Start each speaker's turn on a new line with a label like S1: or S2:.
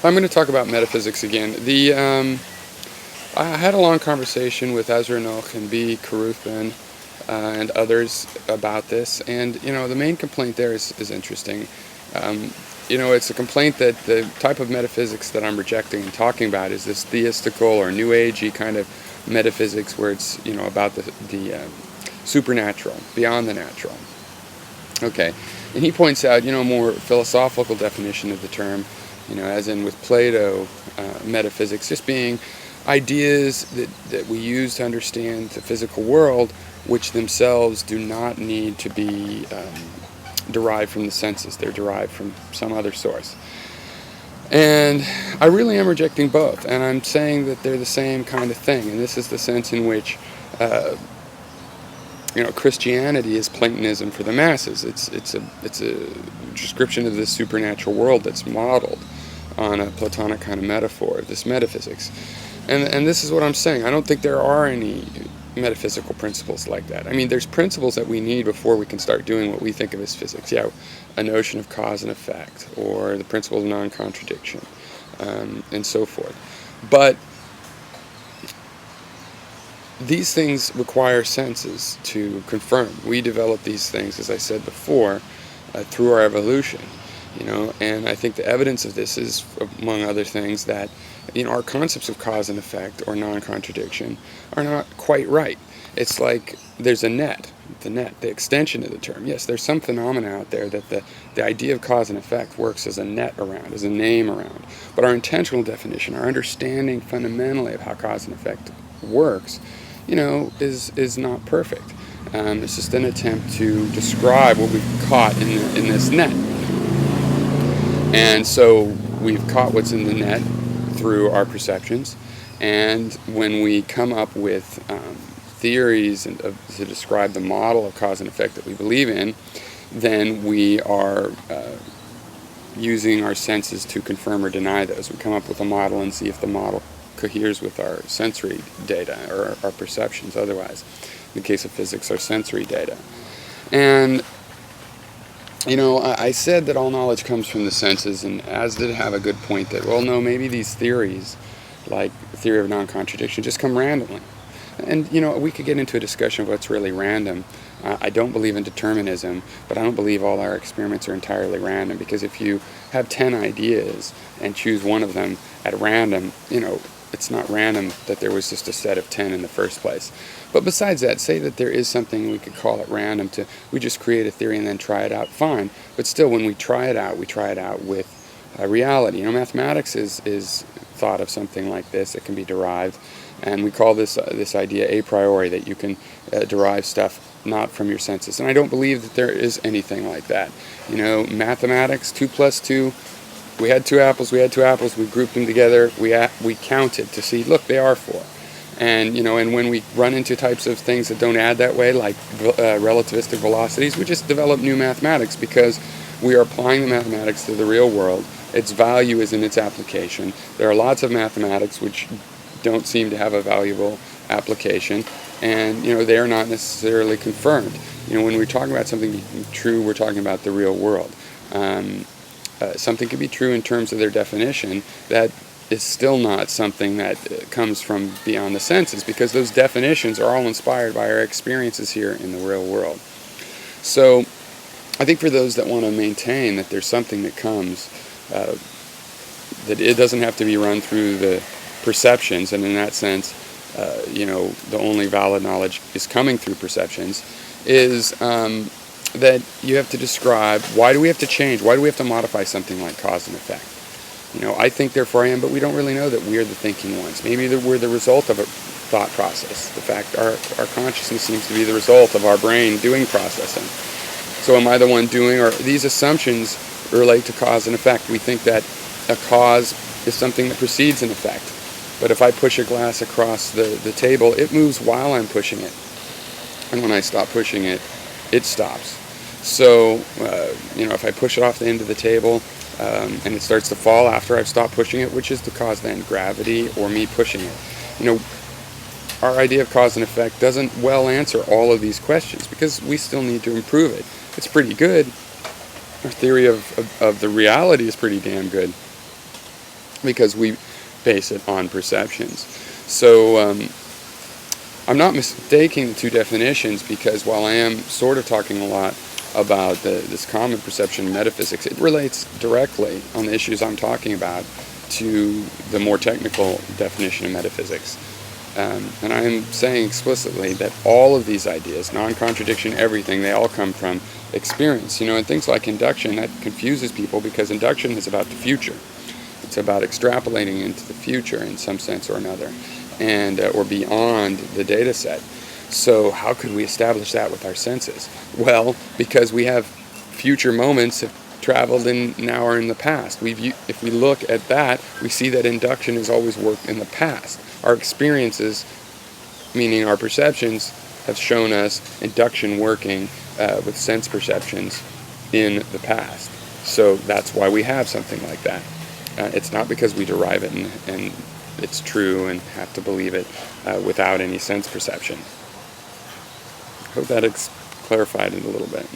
S1: I'm going to talk about metaphysics again. I had a long conversation with Ezra Noach and B. Caruthan and others about this, and the main complaint there is interesting. It's a complaint that the type of metaphysics that I'm rejecting and talking about is this theistical or New Agey kind of metaphysics, where it's about the supernatural, beyond the natural. Okay, and he points out a more philosophical definition of the term, as in with Plato, metaphysics just being ideas that we use to understand the physical world, which themselves do not need to be derived from the senses. They're derived from some other source. And I really am rejecting both, and I'm saying that they're the same kind of thing, and this is the sense in which Christianity is Platonism for the masses. It's a description of this supernatural world that's modeled on a Platonic kind of metaphor of this metaphysics. And this is what I'm saying. I don't think there are any metaphysical principles like that. I mean, there's principles that we need before we can start doing what we think of as physics. Yeah, a notion of cause and effect, or the principle of non-contradiction, and so forth. But these things require senses to confirm. We develop these things, as I said before, through our evolution. And I think the evidence of this is, among other things, that our concepts of cause and effect or non-contradiction are not quite right. It's like there's a net, the extension of the term. Yes, there's some phenomena out there that the idea of cause and effect works as a net around, as a name around. But our intentional definition, our understanding fundamentally of how cause and effect works, is not perfect. It's just an attempt to describe what we've caught in this net. And so we've caught what's in the net through our perceptions, and when we come up with theories to describe the model of cause and effect that we believe in, then we are using our senses to confirm or deny those. We come up with a model and see if the model coheres with our sensory data or our perceptions otherwise. In the case of physics, our sensory data. And I said that all knowledge comes from the senses, and as did have a good point that, well, no, maybe these theories, like the theory of non-contradiction, just come randomly. And, we could get into a discussion of what's really random. I don't believe in determinism, but I don't believe all our experiments are entirely random, because if you have 10 ideas and choose one of them at random, it's not random that there was just a set of 10 in the first place. But besides that, say that there is something we could call it random, we just create a theory and then try it out, fine. But still, when we try it out with reality. Mathematics is thought of something like this. It can be derived, and we call this idea a priori, that you can derive stuff not from your senses. And I don't believe that there is anything like that. Mathematics, 2 plus 2, we had two apples, we grouped them together, we counted to see, look, they are 4. And, and when we run into types of things that don't add that way, like relativistic velocities, we just develop new mathematics, because we are applying the mathematics to the real world. Its value is in its application. There are lots of mathematics which don't seem to have a valuable application, and, they are not necessarily confirmed. When we're talking about something being true, we're talking about the real world. Something can be true in terms of their definition. That is still not something that comes from beyond the senses, because those definitions are all inspired by our experiences here in the real world. So I think for those that want to maintain that there's something that comes, that it doesn't have to be run through the perceptions, and in that sense, the only valid knowledge is coming through perceptions, is that you have to describe, why do we have to change? Why do we have to modify something like cause and effect? I think, therefore I am, but we don't really know that we are the thinking ones. Maybe we're the result of a thought process. The fact our consciousness seems to be the result of our brain doing processing. So am I the one doing, or these assumptions relate to cause and effect? We think that a cause is something that precedes an effect. But if I push a glass across the table, it moves while I'm pushing it. And when I stop pushing it, it stops. So, if I push it off the end of the table, and it starts to fall after I've stopped pushing it, which is the cause then? Gravity or me pushing it? Our idea of cause and effect doesn't well answer all of these questions, because we still need to improve it. It's pretty good. Our theory of the reality is pretty damn good. because we base it on perceptions. So I'm not mistaking the two definitions, because while I am sort of talking a lot about this common perception of metaphysics, it relates directly on the issues I'm talking about to the more technical definition of metaphysics. And I am saying explicitly that all of these ideas, non-contradiction, everything, they all come from experience. And things like induction, that confuses people, because induction is about the future. It's about extrapolating into the future in some sense or another, and or beyond the data set. So how could we establish that with our senses? Well, because we have future moments have traveled in now or in the past. If we look at that, we see that induction has always worked in the past. Our experiences, meaning our perceptions, have shown us induction working with sense perceptions in the past. So that's why we have something like that. It's not because we derive it and it's true and have to believe it without any sense perception. I hope that clarified it a little bit.